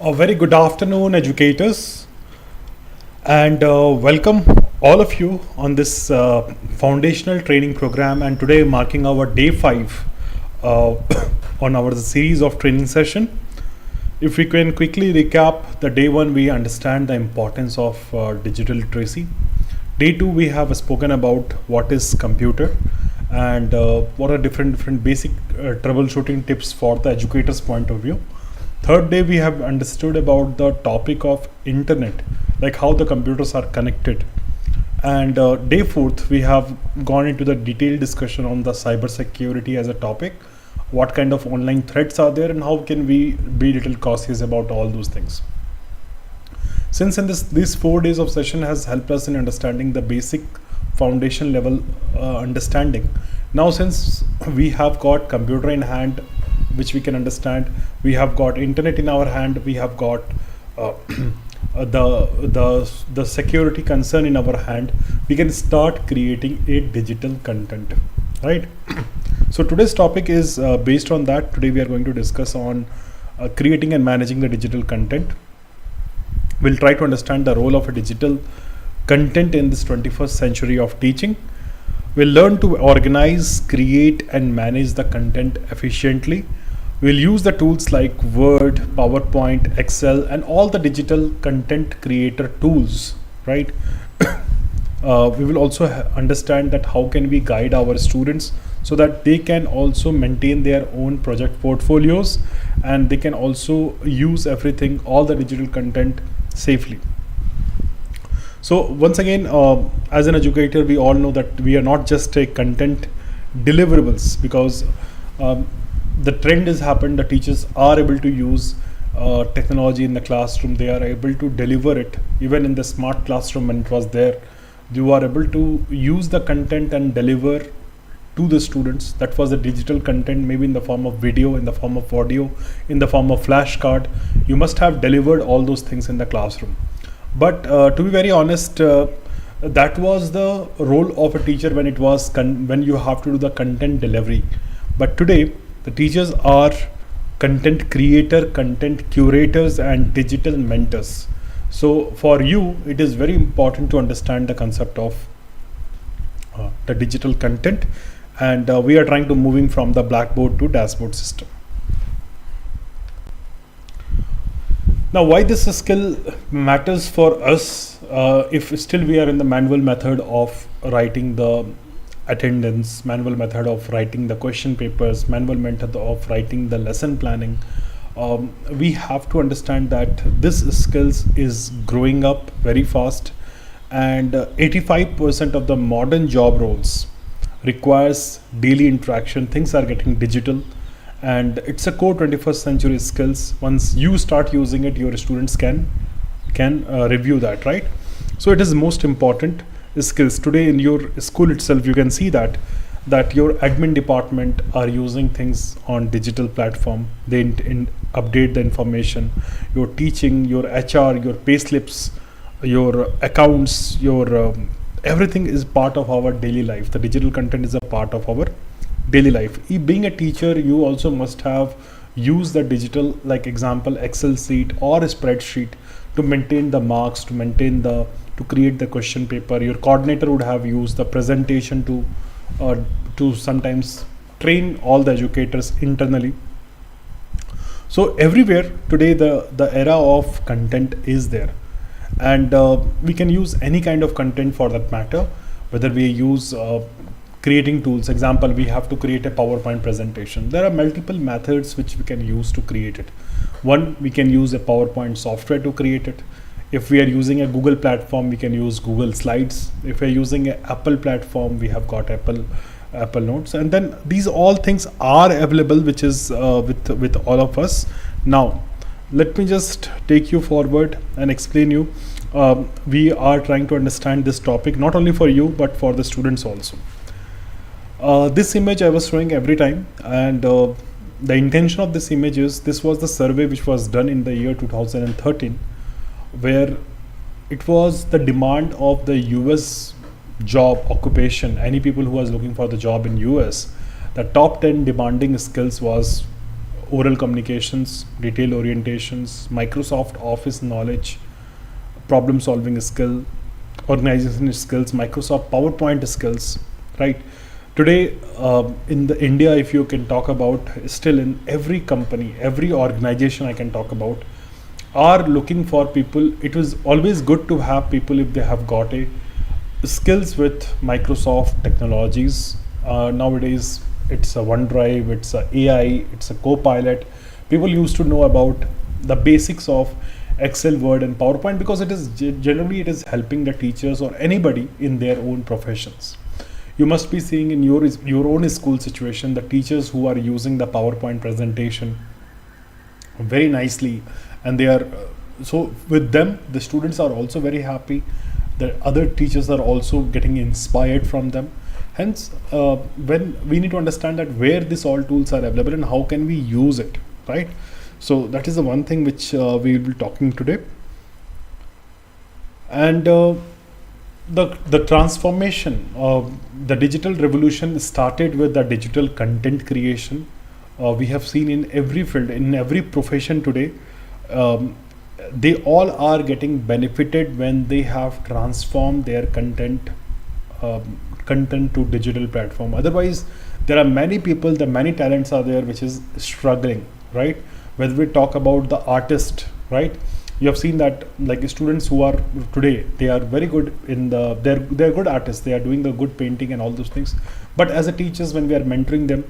A very good afternoon, educators, and welcome all of you on this foundational training program. And today, marking our day 5 on our series of training session. If we can quickly recap the day 1, we understand the importance of digital literacy. Day 2, we have spoken about what is computer and what are different basic troubleshooting tips for the educator's point of view. Third day, we have understood about the topic of internet, like how the computers are connected. And day 4th, we have gone into the detailed discussion on the cyber security as a topic, what kind of online threats are there, and how can we be little cautious about all those things. Since in these 4 days of session has helped us in understanding the basic foundation level understanding. Now, since we have got computer in hand, which we can understand, we have got internet in our hand, we have got the security concern in our hand, we can start creating a digital content, right? So today's topic is based on that. Today we are going to discuss on creating and managing the digital content. We'll try to understand the role of a digital content in this 21st century of teaching. We'll learn to organize, create and manage the content efficiently. We'll use the tools like Word, PowerPoint, Excel and all the digital content creator tools, right? We will also understand that how can we guide our students so that they can also maintain their own project portfolios and they can also use everything, all the digital content safely. So once again, as an educator, we all know that we are not just a content deliverables, because the trend has happened. The teachers are able to use technology in the classroom. They are able to deliver it. Even in the smart classroom when it was there, you are able to use the content and deliver to the students. That was the digital content, maybe in the form of video, in the form of audio, in the form of flashcard. You must have delivered all those things in the classroom. But to be very honest, that was the role of a teacher when it was when you have to do the content delivery. But today the teachers are content creator, content curators and digital mentors. So for you, it is very important to understand the concept of the digital content, and we are trying to moving from the blackboard to dashboard system. Now, why this skill matters for us if still we are in the manual method of writing the attendance, manual method of writing the question papers, manual method of writing the lesson planning. We have to understand that this skills is growing up very fast, and 85% of the modern job roles requires daily interaction. Things are getting digital, and it's a core 21st century skills. Once you start using it, your students can review that, right? So it is most important skills today in your school itself. You can see that your admin department are using things on digital platform. They update the information. Your teaching, your HR, your pay slips, your accounts, your everything is part of our daily life. The digital content is a part of our daily life. Being a teacher, you also must have used the digital, like example Excel sheet or a spreadsheet, to maintain the marks, to create the question paper. Your coordinator would have used the presentation to sometimes train all the educators internally. So everywhere today, the era of content is there, and we can use any kind of content for that matter. Whether we use creating tools, example, we have to create a PowerPoint presentation. There are multiple methods which we can use to create it. One, we can use a PowerPoint software to create it. If we are using a Google platform, we can use Google Slides. If we are using an Apple platform, we have got Apple Notes, and then these all things are available, which is with all of us. Now let me just take you forward and explain you. We are trying to understand this topic not only for you but for the students also. This image I was showing every time, and the intention of this image is, this was the survey which was done in the year 2013, where it was the demand of the US job occupation. Any people who was looking for the job in US, the top 10 demanding skills was oral communications, detail orientations, Microsoft Office knowledge, problem solving skill, organization skills, Microsoft PowerPoint skills, right? Today in the India, if you can talk about, still in every company, every organization I can talk about, are looking for people. It was always good to have people if they have got a skills with Microsoft technologies. Nowadays it's a OneDrive, it's a AI, it's a Copilot. People used to know about the basics of Excel, Word and PowerPoint, because it is generally it is helping the teachers or anybody in their own professions. You must be seeing in your own school situation the teachers who are using the PowerPoint presentation very nicely, and they are so with them the students are also very happy. The other teachers are also getting inspired from them. Hence when we need to understand that where these all tools are available and how can we use it, right? So that is the one thing which we will be talking today. And the transformation of the digital revolution started with the digital content creation. We have seen in every field, in every profession today, they all are getting benefited when they have transformed their content to digital platform. Otherwise, there are many people, the many talents are there which is struggling, right? Whether we talk about the artist, right? You have seen that like students who are today, they are very good in they're good artists, they are doing the good painting and all those things. But as a teachers, when we are mentoring them,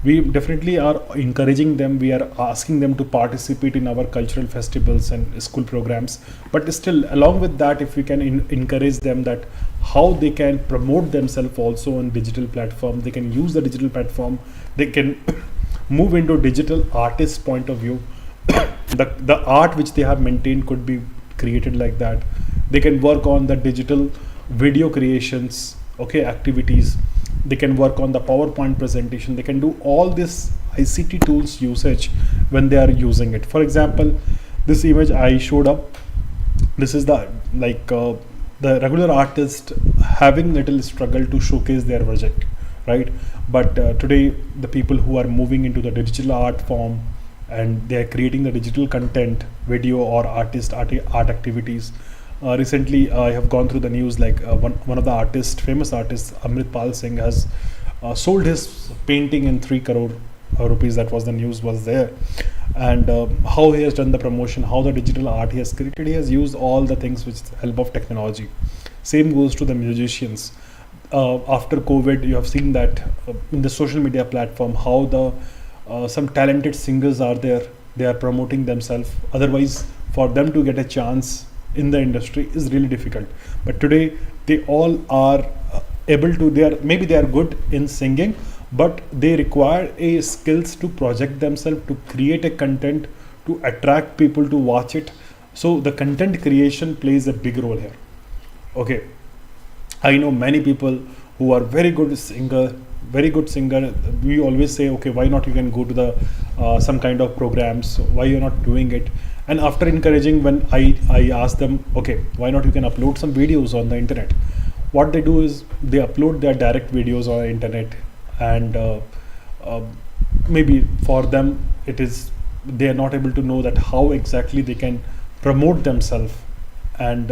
we definitely are encouraging them, we are asking them to participate in our cultural festivals and school programs. But still, along with that, if we can encourage them that how they can promote themselves also on digital platform, they can use the digital platform, they can move into digital artist point of view. The art which they have maintained could be created like that. They can work on the digital video creations, okay, activities. They can work on the PowerPoint presentation. They can do all this ICT tools usage when they are using it. For example, this image I showed up, this is the the regular artist having little struggle to showcase their project, right? But today the people who are moving into the digital art form, and they are creating the digital content, video or art activities. Recently, I have gone through the news, like one of the famous artists, Amritpal Singh, has sold his painting in 3 crore rupees. That was the news was there. And how he has done the promotion, how the digital art he has created, he has used all the things with help of technology. Same goes to the musicians. after COVID, you have seen that in the social media platform, how the some talented singers are there. They are promoting themselves. Otherwise, for them to get a chance in the industry is really difficult. But today, they all are able to. They are maybe they are good in singing, but they require a skills to project themselves, to create a content, to attract people to watch it. So the content creation plays a big role here. Okay, I know many people who are very good singer. We always say, okay, why not you can go to the some kind of programs? Why you're not doing it? And after encouraging, when I ask them, okay, why not you can upload some videos on the internet? What they do is they upload their direct videos on the internet, and uh, maybe for them it is they are not able to know that how exactly they can promote themselves, and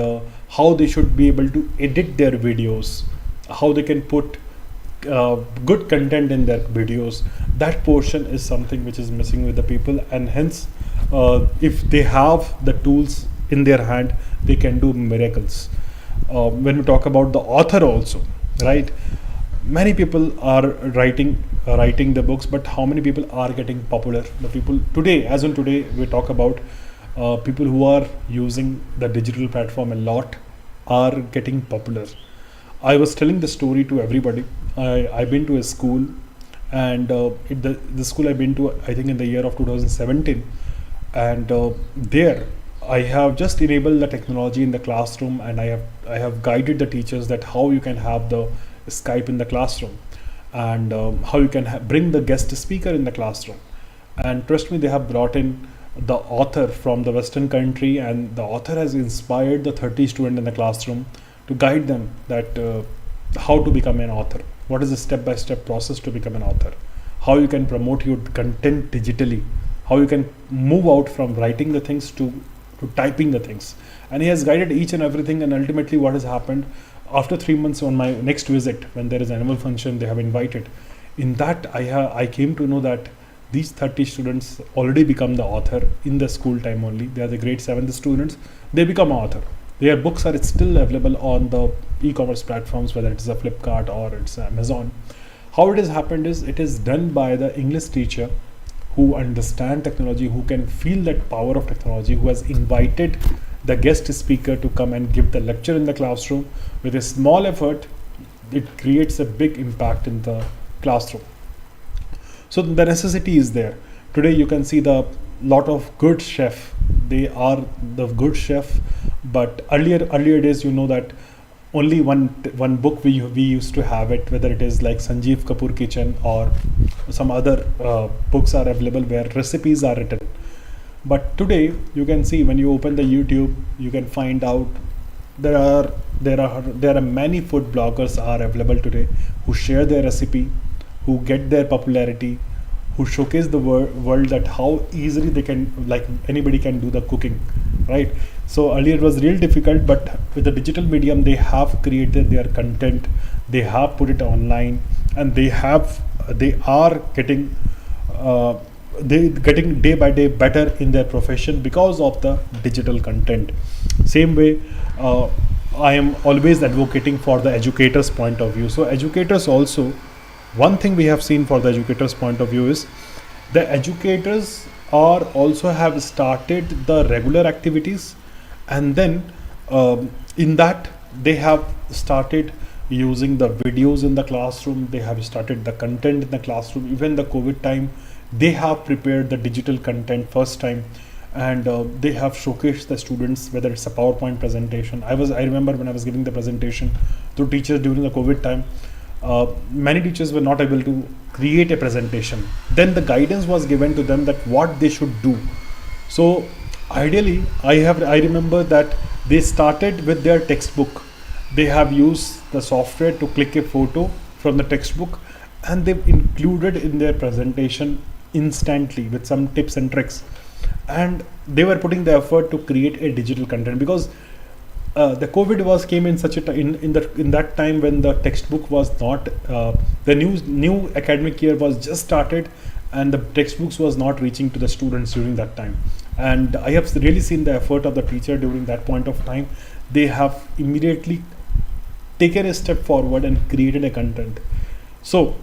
how they should be able to edit their videos, how they can put good content in their videos. That portion is something which is missing with the people, and hence if they have the tools in their hand, they can do miracles. When we talk about the author also, right, many people are writing the books, but how many people are getting popular? The people today, as on today, we talk about people who are using the digital platform a lot are getting popular. I was telling the story to everybody. I've been to a school, and the school I've been to, I think in the year of 2017, and there I have just enabled the technology in the classroom, and I have guided the teachers that how you can have the Skype in the classroom, and how you can bring the guest speaker in the classroom. And trust me, they have brought in the author from the Western country, and the author has inspired the 30 students in the classroom to guide them that how to become an author, what is the step-by-step process to become an author, how you can promote your content digitally, how you can move out from writing the things to typing the things. And he has guided each and everything. And ultimately what has happened, after 3 months, on my next visit, when there is an annual function they have invited, in that I came to know that these 30 students already become the author in the school time only. They are the grade 7th students. They become author. Their books are still available on the e-commerce platforms, whether it is a Flipkart or it's Amazon. How it has happened is it is done by the English teacher who understand technology, who can feel that power of technology, who has invited the guest speaker to come and give the lecture in the classroom. With a small effort, it creates a big impact in the classroom. So the necessity is there. Today you can see the lot of good chef. They are the good chef, but earlier days, you know that only one book we used to have it, whether it is like Sanjeev Kapoor Kitchen or some other books are available where recipes are written. But today you can see, when you open the YouTube, you can find out there are many food bloggers are available today who share their recipe, who get their popularity, who showcase the world that how easily they can, like anybody can do the cooking, right? So earlier it was real difficult, but with the digital medium, they have created their content, they have put it online, and they are getting they getting day by day better in their profession because of the digital content. Same way, I am always advocating for the educators' point of view. So educators also, one thing we have seen for the educators' point of view is the educators are also have started the regular activities, and then in that they have started using the videos in the classroom, they have started the content in the classroom. Even the COVID time, they have prepared the digital content first time, and they have showcased the students, whether it's a PowerPoint presentation. I remember when I was giving the presentation to teachers during the COVID time, many teachers were not able to create a presentation. Then the guidance was given to them that what they should do. So ideally, I remember that they started with their textbook. They have used the software to click a photo from the textbook, and they've included in their presentation instantly with some tips and tricks. And they were putting the effort to create a digital content, because the COVID came in such a in that time when the textbook was not the new academic year was just started, and the textbooks was not reaching to the students during that time. And I have really seen the effort of the teacher during that point of time. They have immediately taken a step forward and created a content. So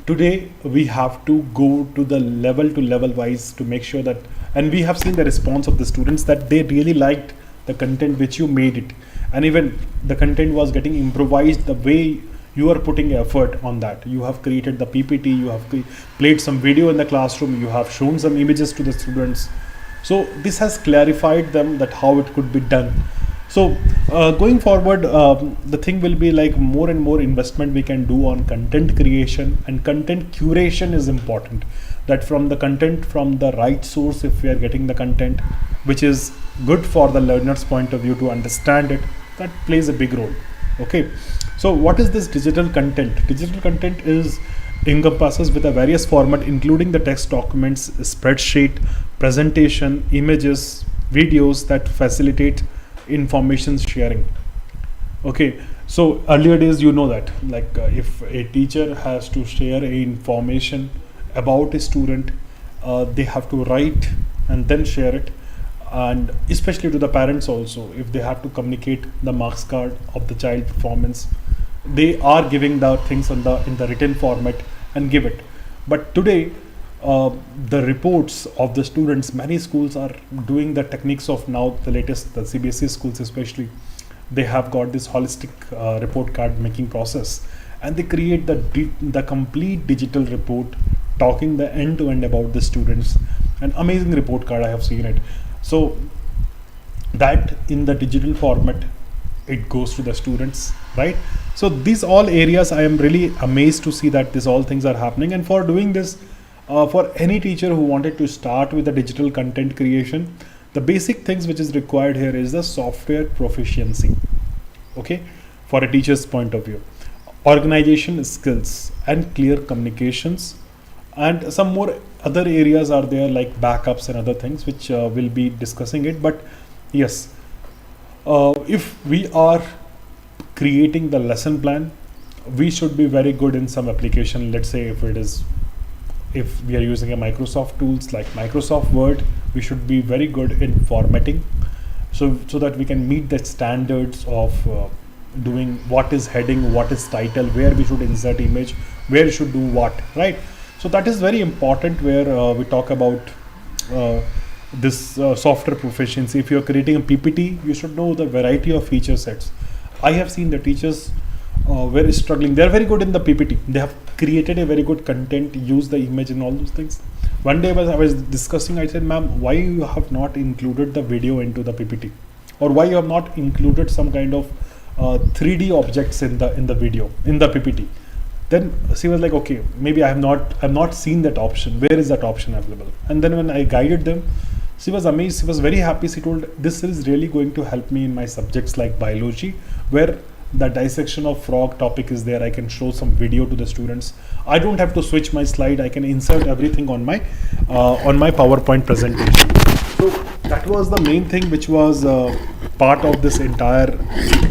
today we have to go to the level to level wise to make sure that, and we have seen the response of the students that they really liked the content which you made it, and even the content was getting improvised the way you are putting effort on that. You have created the PPT, you have played some video in the classroom, you have shown some images to the students. So this has clarified them that how it could be done. So going forward, the thing will be like more and more investment we can do on content creation, and content curation is important. That from the content from the right source, if we are getting the content which is good for the learner's point of view to understand it, that plays a big role. Okay, so what is this digital content? Digital content is encompasses with a various format, including the text documents, spreadsheet, presentation, images, videos that facilitate information sharing. Okay, so earlier days, you know that like if a teacher has to share a information about a student, they have to write and then share it, and especially to the parents also, if they have to communicate the marks card of the child performance, they are giving the things in the written format and give it. But today the reports of the students, many schools are doing the techniques of now the latest, the CBSE schools especially, they have got this holistic report card making process, and they create the complete digital report talking the end to end about the students. An amazing report card, I have seen it. So that in the digital format it goes to the students, right? So these all areas I am really amazed to see that these all things are happening. And for doing this, for any teacher who wanted to start with the digital content creation, the basic things which is required here is the software proficiency. Okay, for a teacher's point of view, organization skills and clear communications, and some more other areas are there like backups and other things which we'll be discussing it. But yes, if we are creating the lesson plan, we should be very good in some application. Let's say if we are using a Microsoft tools like Microsoft Word, we should be very good in formatting, so that we can meet the standards of doing what is heading, what is title, where we should insert image, where we should do what, right? So that is very important, where we talk about this software proficiency. If you're creating a PPT, you should know the variety of feature sets. I have seen the teachers were struggling. They're very good in the PPT. They have created a very good content, use the image and all those things. One day I was discussing, I said, ma'am, why you have not included the video into the PPT? Or why you have not included some kind of 3D objects in the video, in the PPT? Then she was like, okay, maybe I've not seen that option. Where is that option available? And then when I guided them, she was amazed. She was very happy. She told, this is really going to help me in my subjects like biology, where the dissection of frog topic is there. I can show some video to the students. I don't have to switch my slide. I can insert everything on my PowerPoint presentation. So that was the main thing which was part of this entire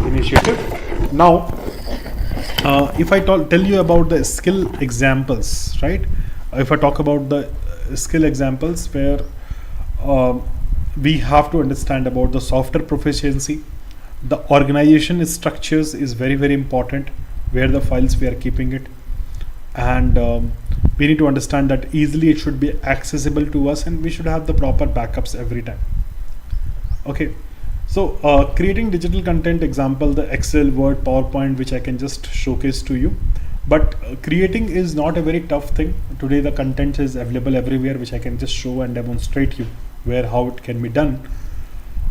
initiative. Now, if I tell you about the skill examples, right? If I talk about the skill examples, where we have to understand about the software proficiency, the organization structures is very, very important, where the files we are keeping it, and we need to understand that easily it should be accessible to us, and we should have the proper backups every time. Okay, so creating digital content example, the Excel, Word, PowerPoint, which I can just showcase to you. But creating is not a very tough thing. Today the content is available everywhere, which I can just show and demonstrate you how it can be done.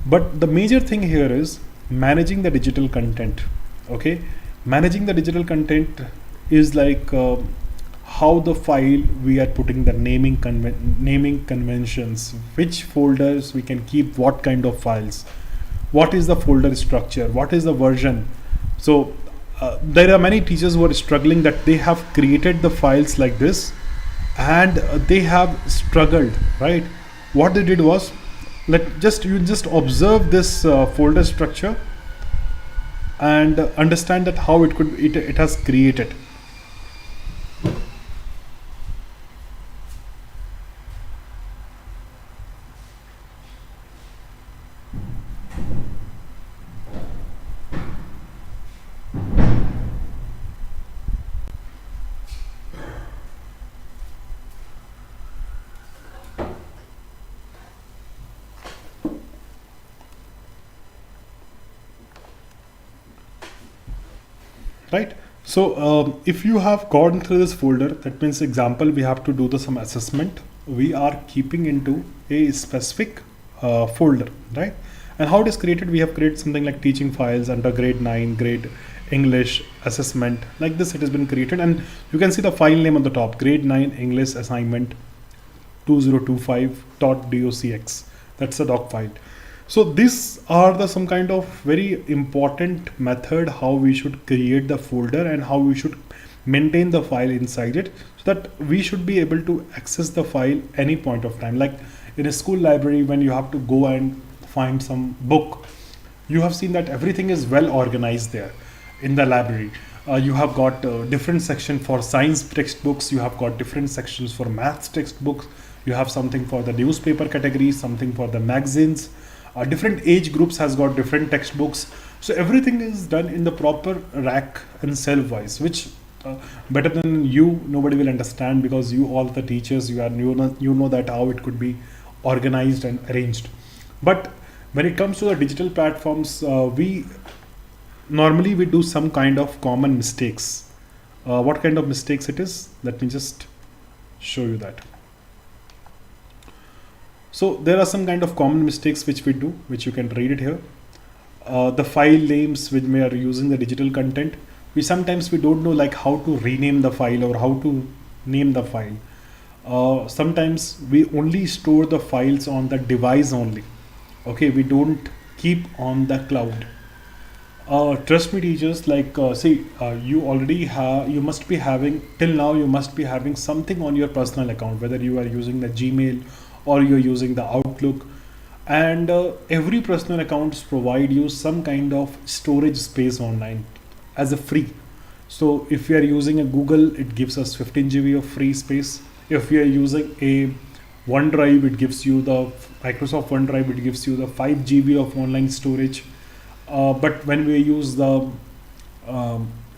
But the major thing here is managing the digital content. Okay, managing the digital content is like how the file we are putting the naming conventions, which folders we can keep, what kind of files, what is the folder structure, what is the version. So there are many teachers who are struggling that they have created the files like this, and they have struggled, right? What they did was, you just observe this folder structure and understand that how it has created. right? So if you have gone through this folder, that means example, we have to do some assessment. We are keeping into a specific folder, right? And how it is created, we have created something like teaching files under grade 9, grade English assessment, like this it has been created. And you can see the file name on the top, grade 9 English assignment 2025.docx. That's a doc file. So these are the some kind of very important method how we should create the folder and how we should maintain the file inside it, so that we should be able to access the file any point of time. Like in a school library, when you have to go and find some book, you have seen that everything is well organized there in the library. You have got different section for science textbooks, you have got different sections for maths textbooks, you have something for the newspaper category, something for the magazines. Different age groups has got different textbooks. So everything is done in the proper rack and shelf wise, which better than you nobody will understand, because you all the teachers, you know that how it could be organized and arranged. But when it comes to the digital platforms, we normally we do some kind of common mistakes. What kind of mistakes it is, let me just show you that. So there are some kind of common mistakes which we do, which you can read it here. The file names which we are using the digital content, we sometimes we don't know like how to rename the file or how to name the file. Sometimes we only store the files on the device only. Okay, we don't keep on the cloud. Trust me teachers, like you already have, you must be having till now, you must be having something on your personal account, whether you are using the Gmail or you're using the Outlook, and every personal accounts provide you some kind of storage space online as a free. So if we are using a Google, it gives us 15 GB of free space. If we are using a OneDrive, it gives you the Microsoft OneDrive, it gives you the 5 GB of online storage. But when we use the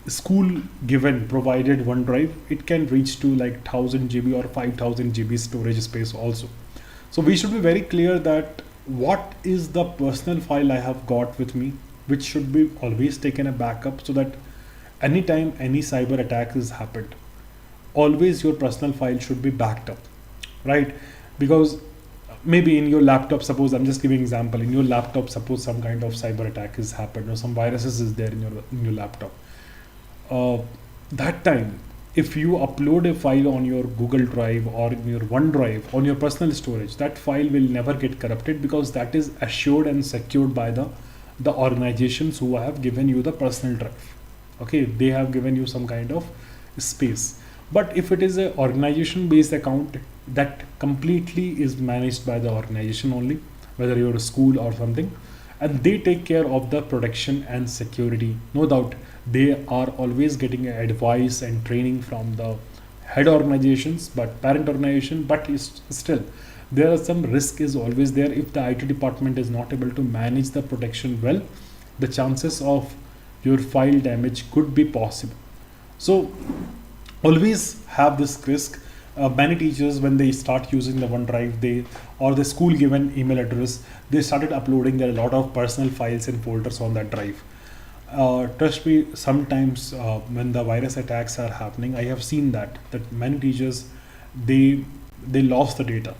school given provided OneDrive, it can reach to like 1000 GB or 5000 GB storage space also. So we should be very clear that what is the personal file I have got with me, which should be always taken a backup, so that anytime any cyber attack has happened, always your personal file should be backed up, right? Because maybe in your laptop, suppose I'm just giving example, in your laptop, suppose some kind of cyber attack has happened or some viruses is there in your laptop. That time, if you upload a file on your Google Drive or in your OneDrive on your personal storage, that file will never get corrupted, because that is assured and secured by the organizations who have given you the personal drive. Okay, they have given you some kind of space. But if it is an organization based account, that completely is managed by the organization only, whether you're a school or something, and they take care of the protection and security. No doubt they are always getting advice and training from the head organizations, but parent organization, but still there are some risk is always there. If the IT department is not able to manage the protection well, the chances of your file damage could be possible. So always have this risk. Many teachers, when they start using the OneDrive, or the school given email address, they started uploading their lot of personal files and folders on that drive. Trust me, sometimes when the virus attacks are happening, I have seen that many teachers, they lost the data,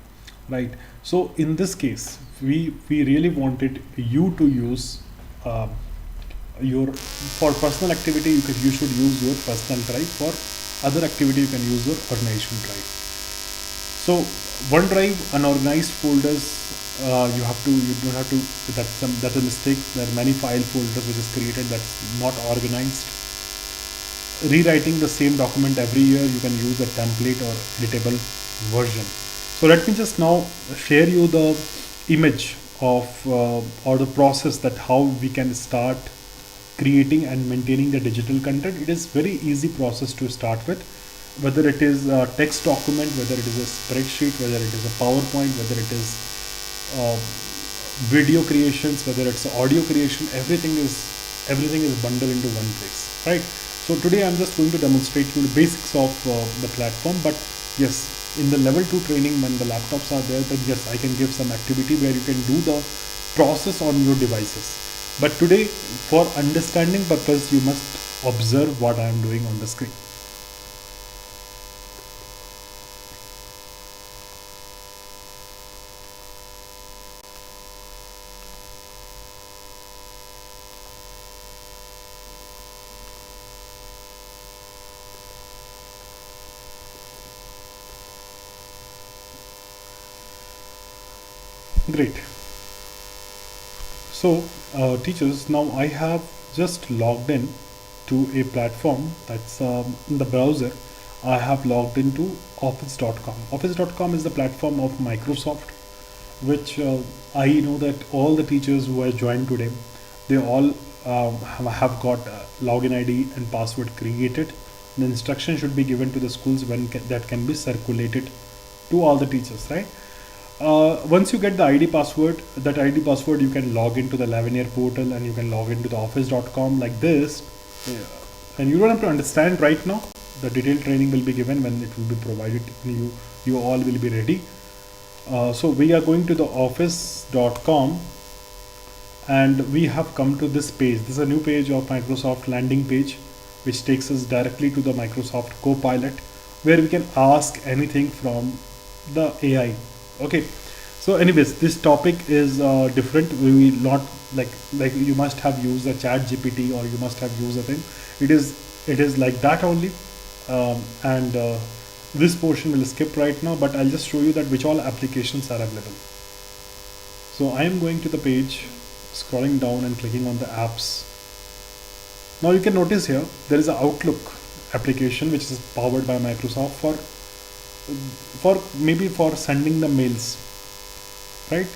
right? So in this case, we really wanted you to use your, for personal activity you should use your personal drive. For other activity, you can use your organization drive. So OneDrive, unorganized folders, you don't have to, that's a mistake. There are many file folders which is created that's not organized. Rewriting the same document every year, you can use a template or editable version. So let me just now share you the image of or the process that how we can start creating and maintaining the digital content. It is very easy process to start with, whether it is a text document, whether it is a spreadsheet, whether it is a PowerPoint, whether it is video creations, whether it's audio creation, everything is bundled into one place, right? So today I'm just going to demonstrate you the basics of the platform. But yes, in the level 2 training, when the laptops are there, then yes, I can give some activity where you can do the process on your devices. But today, for understanding purpose, you must observe what I am doing on the screen. Great. So teachers, now I have just logged in to a platform that's in the browser. I have logged into office.com. Office.com is the platform of Microsoft, which I know that all the teachers who have joined today, they all have got login ID and password created. The instruction should be given to the schools that can be circulated to all the teachers, right? Once you get the ID password, that ID password you can log into the 11-year portal and you can log into the office.com like this. Yeah. And you don't have to understand right now. The detailed training will be given when it will be provided. You all will be ready. So we are going to the office.com and we have come to this page. This is a new page of Microsoft landing page, which takes us directly to the Microsoft Copilot, where we can ask anything from the AI. Okay, so anyways, this topic is different. We will not like you must have used a chat GPT or you must have used a thing. It is like that only, and this portion will skip right now, but I'll just show you that which all applications are available. So I am going to the page, scrolling down and clicking on the apps. Now you can notice here there is an Outlook application which is powered by Microsoft for maybe for sending the mails, right?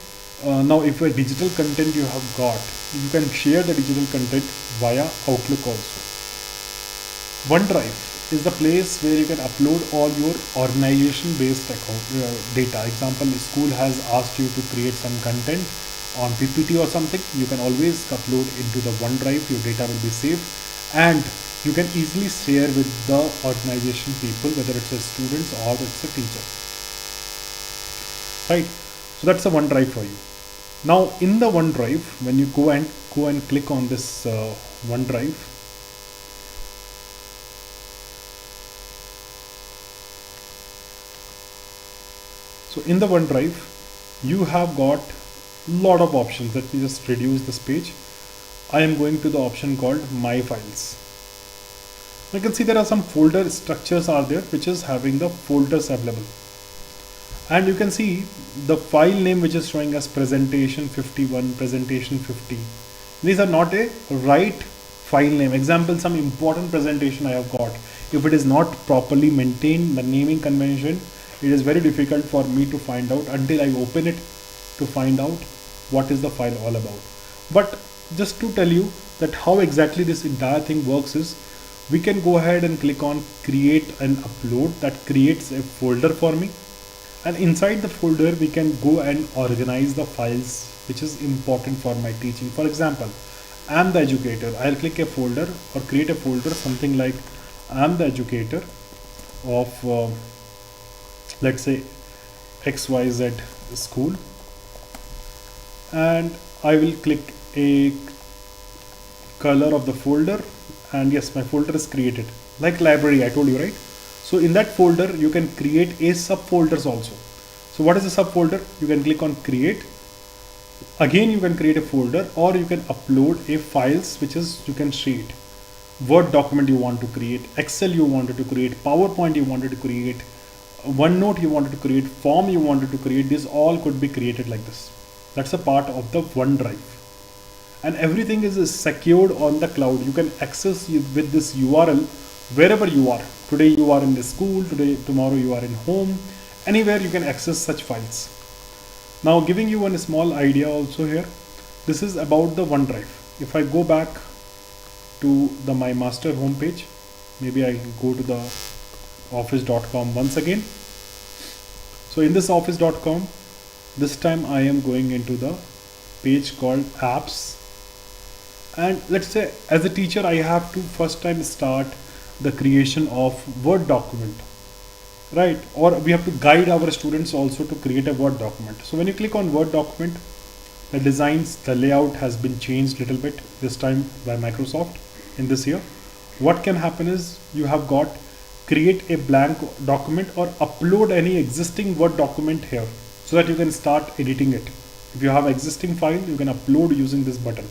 Now if a digital content you have got, you can share the digital content via Outlook also. OneDrive is the place where you can upload all your organization based data. Example, the school has asked you to create some content on PPT or something, you can always upload into the OneDrive. Your data will be safe and you can easily share with the organization people, whether it's a student or it's a teacher, right? So that's the OneDrive for you. Now in the OneDrive, when you go and click on this OneDrive, so in the OneDrive you have got lot of options. Let me just reduce this page. I am going to the option called My Files. You can see there are some folder structures are there which is having the folders available, and you can see the file name which is showing as presentation 51, presentation 50. These are not a right file name. Example, some important presentation I have got, if it is not properly maintained, the naming convention, it is very difficult for me to find out until I open it to find out what is the file all about. But just to tell you that how exactly this entire thing works is, we can go ahead and click on create and upload. That creates a folder for me, and inside the folder we can go and organize the files which is important for my teaching. For example, I am the educator. I'll click a folder or create a folder something like I am the educator of let's say XYZ school, and I will click a color of the folder, and yes, my folder is created like library I told you, right? So in that folder you can create a subfolders also. So what is a subfolder? You can click on create. Again you can create a folder, or you can upload a files which is you can see it. Word document you want to create, Excel you wanted to create, PowerPoint you wanted to create, OneNote you wanted to create, form you wanted to create. This all could be created like this. That's a part of the OneDrive, and everything is secured on the cloud. You can access with this URL wherever you are. Today you are in the school, tomorrow you are in home, anywhere you can access such files. Now giving you one small idea also here, this is about the OneDrive. If I go back to the my master homepage, maybe I go to the office.com once again. So in this office.com, this time I am going into the page called apps, and let's say as a teacher I have to first time start the creation of Word document, right? Or we have to guide our students also to create a Word document. So when you click on Word document, the designs, the layout has been changed little bit this time by Microsoft in this year. what can happen is you have got create a blank document or upload any existing Word document here so that you can start editing it. If you have existing file, you can upload using this button.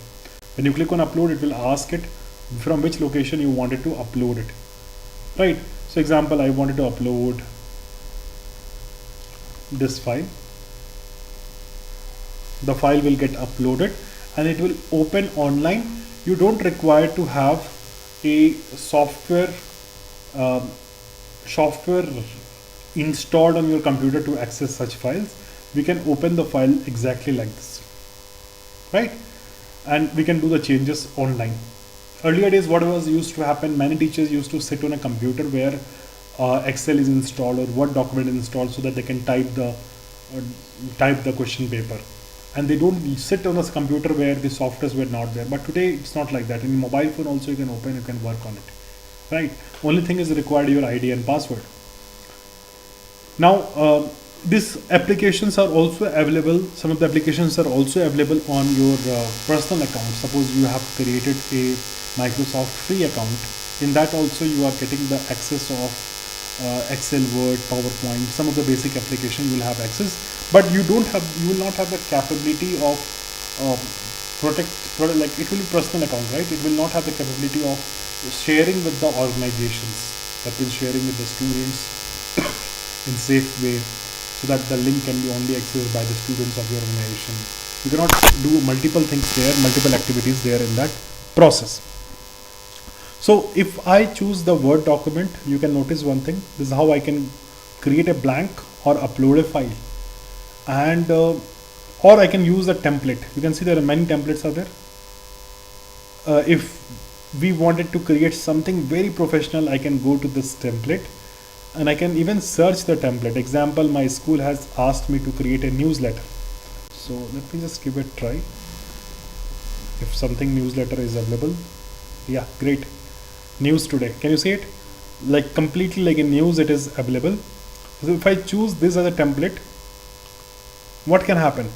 When you click on upload, it will ask it from which location you wanted to upload it, right? So example, I wanted to upload this file. The file will get uploaded and it will open online. You don't require to have a software installed on your computer to access such files. We can open the file exactly like this, right? And we can do the changes online. Earlier days, what was used to happen, many teachers used to sit on a computer where Excel is installed or Word document is installed so that they can type the question paper, and they don't sit on a computer where the softwares were not there. But today it's not like that. In mobile phone also you can open, you can work on it, right? Only thing is required your ID and password. Now these applications are also available. Some of the applications are also available on your personal account. Suppose you have created a Microsoft free account. In that also you are getting the access of Excel, Word, PowerPoint, some of the basic application you will have access, but you will not have the capability of like it will be personal account, right? It will not have the capability of sharing with the organizations, that means sharing with the students in safe way, so that the link can be only accessed by the students of your organization. You cannot do multiple things there, multiple activities there in that process. So if I choose the Word document, you can notice one thing. This is how I can create a blank or upload a file, and or I can use a template. You can see there are many templates are there. If we wanted to create something very professional, I can go to this template and I can even search the template. Example, my school has asked me to create a newsletter. So let me just give it a try. If something newsletter is available, yeah, great. News today, can you see it? Like completely like a news, it is available. So if I choose this as a template, what can happen?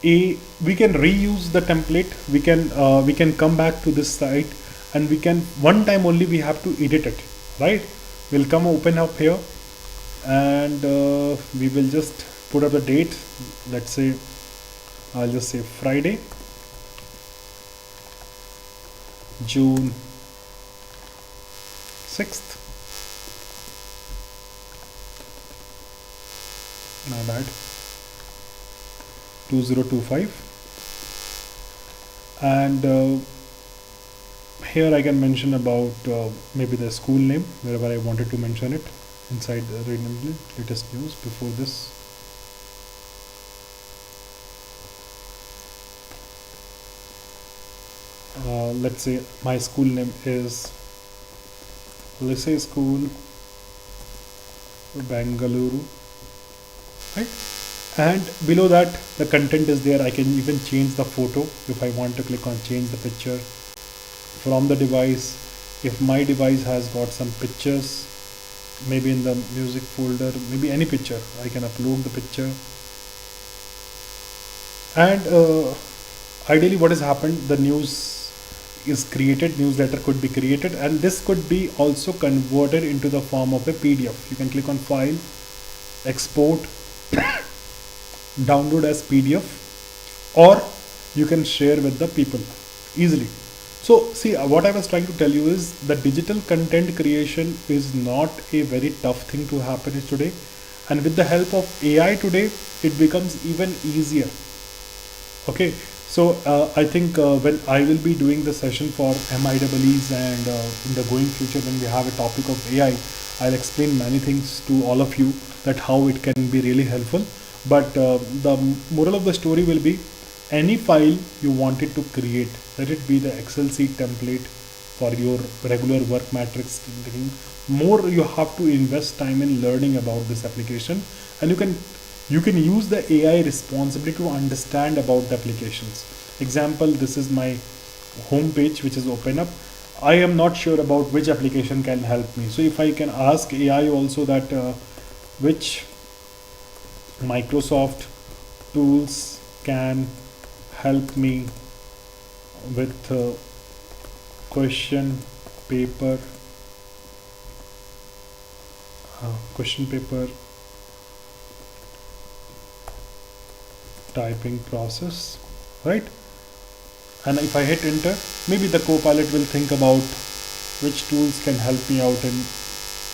We can reuse the template. We can come back to this site, and we can one time only we have to edit it, right? We'll come open up here, and we will just put up the date. Let's say I'll just say Friday, June 6th. My bad. 2025. And here I can mention about maybe the school name wherever I wanted to mention it inside the randomly latest news. Before this, let's say my school name is, let's say school Bangalore, right? And below that the content is there. I can even change the photo if I want to click on change the picture from the device. If my device has got some pictures, maybe in the music folder, maybe any picture, I can upload the picture. And ideally what has happened, the news is created, newsletter could be created, and this could be also converted into the form of a PDF. You can click on file, export, download as PDF, or you can share with the people easily. So see, what I was trying to tell you is that digital content creation is not a very tough thing to happen today, and with the help of AI today it becomes even easier. Okay, so I think when I will be doing the session for MIEEs, and in the going future when we have a topic of AI, I'll explain many things to all of you, that how it can be really helpful. But the moral of the story will be, any file you wanted to create, let it be the Excel sheet template for your regular work matrix thing, more you have to invest time in learning about this application, and you can use the AI responsibly to understand about the applications. Example, this is my home page which is open up. I am not sure about which application can help me. So if I can ask AI also that which Microsoft tools can help me with question paper, question paper typing process, right? And if I hit enter, maybe the Copilot will think about which tools can help me out in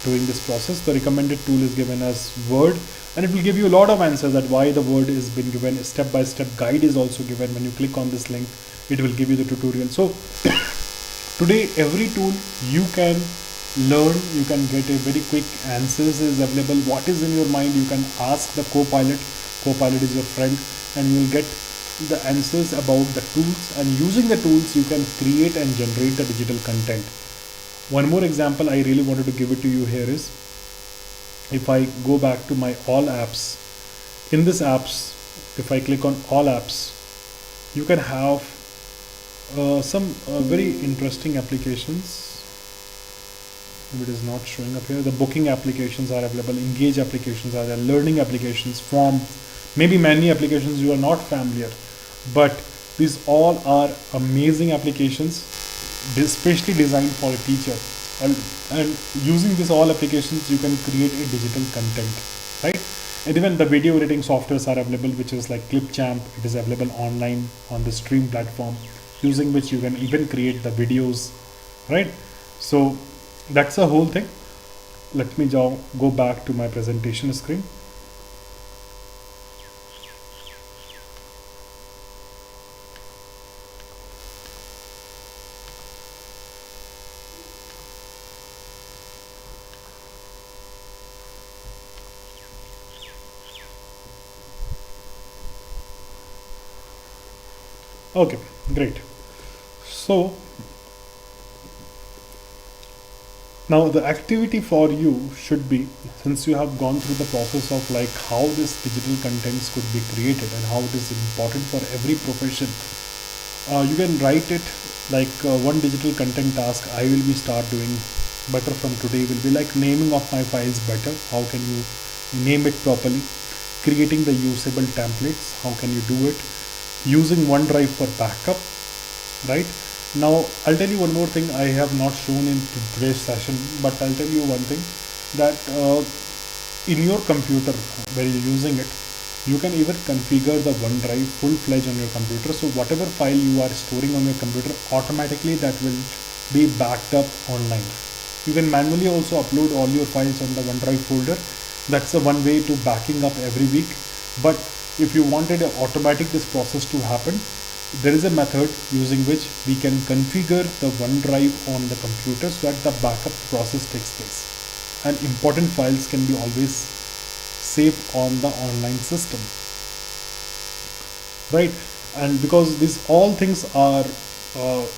doing this process. The recommended tool is given as Word, and it will give you a lot of answers that why the Word is been given. Step-by-step guide is also given. When you click on this link, it will give you the tutorial. So today, every tool you can learn, you can get a very quick answers is available. What is in your mind, you can ask the Copilot. Copilot is your friend, and you will get the answers about the tools, and using the tools you can create and generate the digital content. One more example I really wanted to give it to you here is, if I go back to my all apps, in this apps, if I click on all apps, you can have some very interesting applications. It is not showing up here. The booking applications are available, engage applications are there, learning applications, form, maybe many applications you are not familiar, but these all are amazing applications, especially designed for a teacher. And using these all applications, you can create a digital content, right? And even the video editing softwares are available, which is like Clipchamp. It is available online on the Stream platform, using which you can even create the videos, right? So that's the whole thing. Let me go back to my presentation screen. Okay, great. So now the activity for you should be, since you have gone through the process of like how this digital contents could be created and how it is important for every profession, you can write it like one digital content task I will be start doing better from today will be like naming of my files better. How can you name it properly? Creating the usable templates. How can you do it? Using OneDrive for backup, right? Now I'll tell you one more thing I have not shown in today's session, but I'll tell you one thing, that in your computer where you're using it, you can even configure the OneDrive full-fledged on your computer. So whatever file you are storing on your computer, automatically that will be backed up online. You can manually also upload all your files on the OneDrive folder. That's the one way to backing up every week. But if you wanted automatic this process to happen, there is a method using which we can configure the OneDrive on the computer so that the backup process takes place, and important files can be always saved on the online system, right? And because these all things are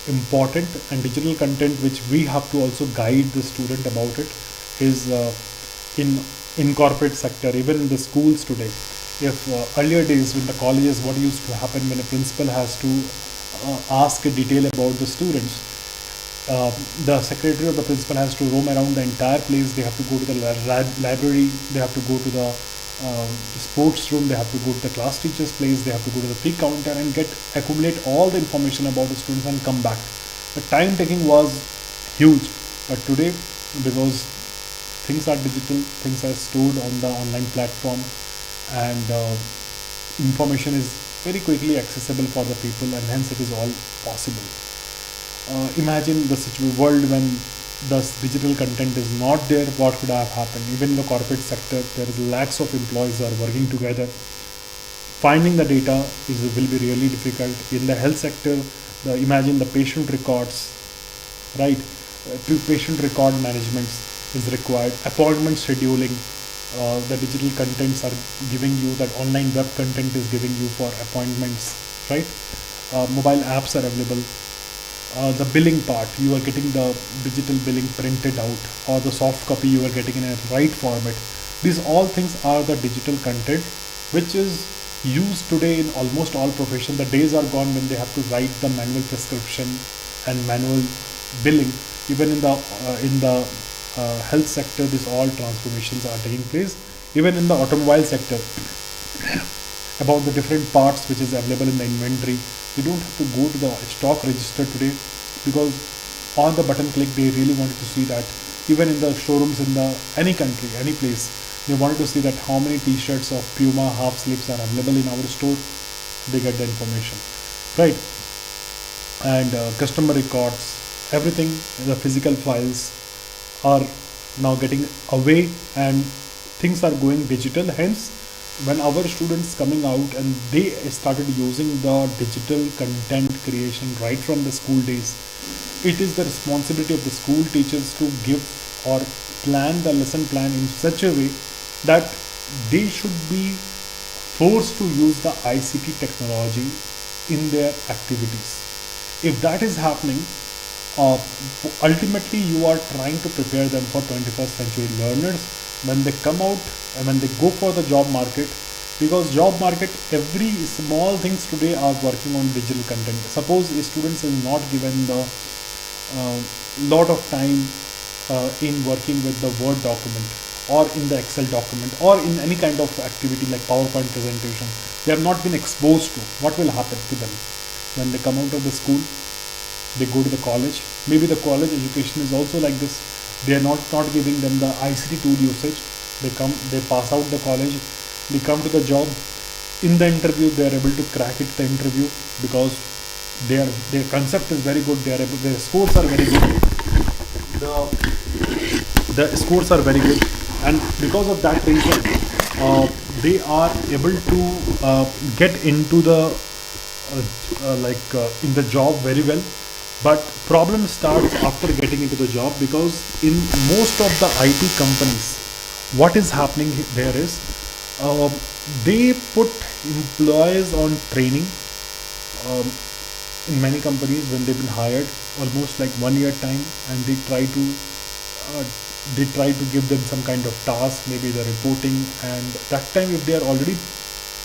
important, and digital content which we have to also guide the student about it is in corporate sector, even in the schools today. If earlier days when the colleges, what used to happen when a principal has to ask a detail about the students, the secretary of the principal has to roam around the entire place. They have to go to the library, they have to go to the sports room, they have to go to the class teacher's place, they have to go to the fee counter and accumulate all the information about the students and come back. The time taking was huge, but today, because things are digital, things are stored on the online platform, and information is very quickly accessible for the people, and hence it is all possible. Imagine the world when the digital content is not there, what could have happened? Even in the corporate sector, there is lakhs of employees are working together. Finding the data will be really difficult. In the health sector, imagine the patient records, right? Patient record management is required. Appointment scheduling. The digital contents are giving you that online web content is giving you for appointments, right? Mobile apps are available. The billing part, you are getting the digital billing printed out, or the soft copy you are getting in a right format. These all things are the digital content which is used today in almost all professions. The days are gone when they have to write the manual prescription and manual billing. Even in the health sector, these all transformations are taking place. Even in the automobile sector, about the different parts which is available in the inventory, you don't have to go to the stock register today, because on the button click, they really wanted to see that even in the showrooms in the any country, any place, they wanted to see that how many t-shirts of Puma half sleeves are available in our store. They get the information, right? And customer records, everything, the physical files are now getting away and things are going digital. Hence, when our students coming out and they started using the digital content creation right from the school days, it is the responsibility of the school teachers to give or plan the lesson plan in such a way that they should be forced to use the ICT technology in their activities. If that is happening, ultimately you are trying to prepare them for 21st century learners when they come out and when they go for the job market, because job market, every small things today are working on digital content. Suppose a student is not given the lot of time in working with the Word document or in the Excel document or in any kind of activity like PowerPoint presentation, they have not been exposed to. What will happen to them when they come out of the school? They go to the college. Maybe the college education is also like this. They are not giving them the ICT tool usage. They pass out the college, they come to the job. In the interview, they are able to crack it the interview because their concept is very good. Their scores are very good. The scores are very good, and because of that reason, they are able to get into the in the job very well. But problem starts after getting into the job, because in most of the IT companies, what is happening there is they put employees on training. In many companies, when they've been hired, almost like 1 year time, and they try to give them some kind of task, maybe the reporting, and that time if they are already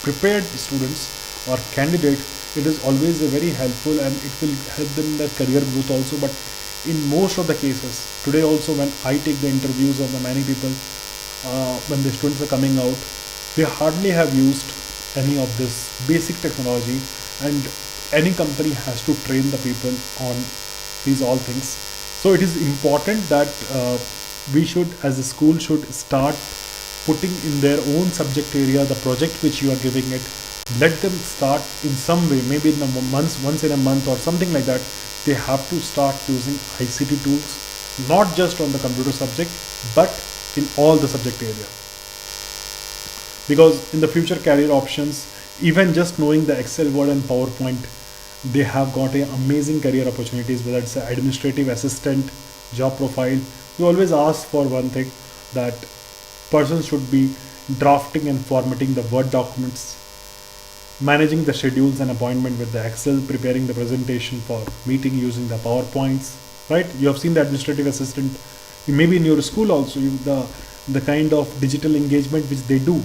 prepared students or candidate, it is always a very helpful and it will help them in their career growth also. But in most of the cases today also, when I take the interviews of the many people, when the students are coming out, they hardly have used any of this basic technology, and any company has to train the people on these all things. So it is important that we should, as a school, should start putting in their own subject area the project which you are giving it. Let them start in some way, maybe in a once in a month or something like that. They have to start using ICT tools, not just on the computer subject, but in all the subject area. Because in the future career options, even just knowing the Excel, Word and PowerPoint, they have got amazing career opportunities, whether it's an administrative assistant, job profile. We always ask for one thing, that persons should be drafting and formatting the Word documents, managing the schedules and appointment with the Excel, preparing the presentation for meeting using the PowerPoints, right? You have seen the administrative assistant, maybe in your school also, the kind of digital engagement which they do.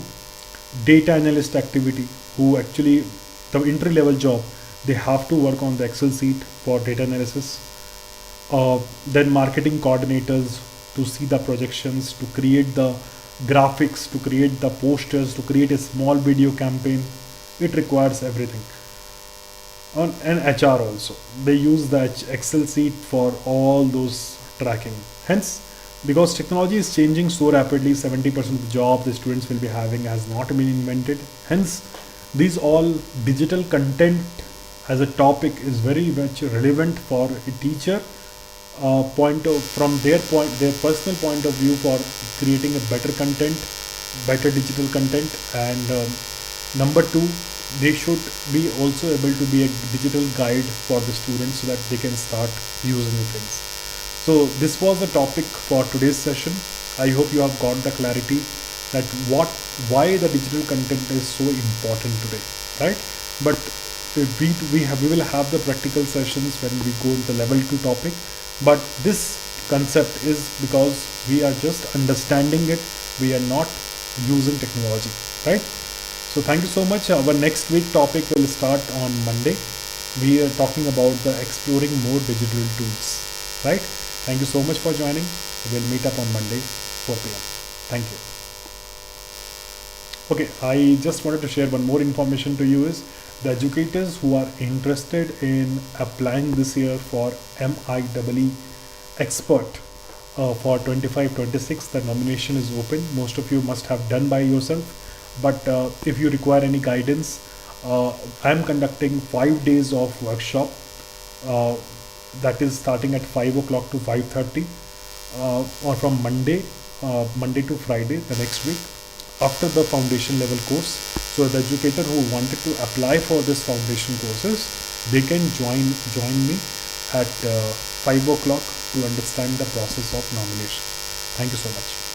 Data analyst activity, who actually, the entry level job, they have to work on the Excel sheet for data analysis. Then marketing coordinators to see the projections, to create the graphics, to create the posters, to create a small video campaign. It requires everything. And HR also, they use the Excel sheet for all those tracking. Hence, because technology is changing so rapidly, 70% of the job the students will be having has not been invented. Hence, these all digital content as a topic is very much relevant for a teacher from their personal point of view, for creating a better content, better digital content. And number two, they should be also able to be a digital guide for the students so that they can start using the things. So this was the topic for today's session. I hope you have got the clarity that why the digital content is so important today, right? But we will have the practical sessions when we go into level 2 topic. But this concept is because we are just understanding it. We are not using technology, right? So thank you so much. Our next week topic will start on Monday. We are talking about the exploring more digital tools, right? Thank you so much for joining. We'll meet up on Monday, 4 p.m. Thank you. Okay, I just wanted to share one more information to you is the educators who are interested in applying this year for MIEE expert for 25-26. The nomination is open. Most of you must have done by yourself, but if you require any guidance, I am conducting 5 days of workshop, uh, that is starting at 5 o'clock to 5:30, or from Monday to Friday the next week, after the foundation level course. So the educator who wanted to apply for this foundation courses, they can join me at 5 o'clock to understand the process of nomination. Thank you so much.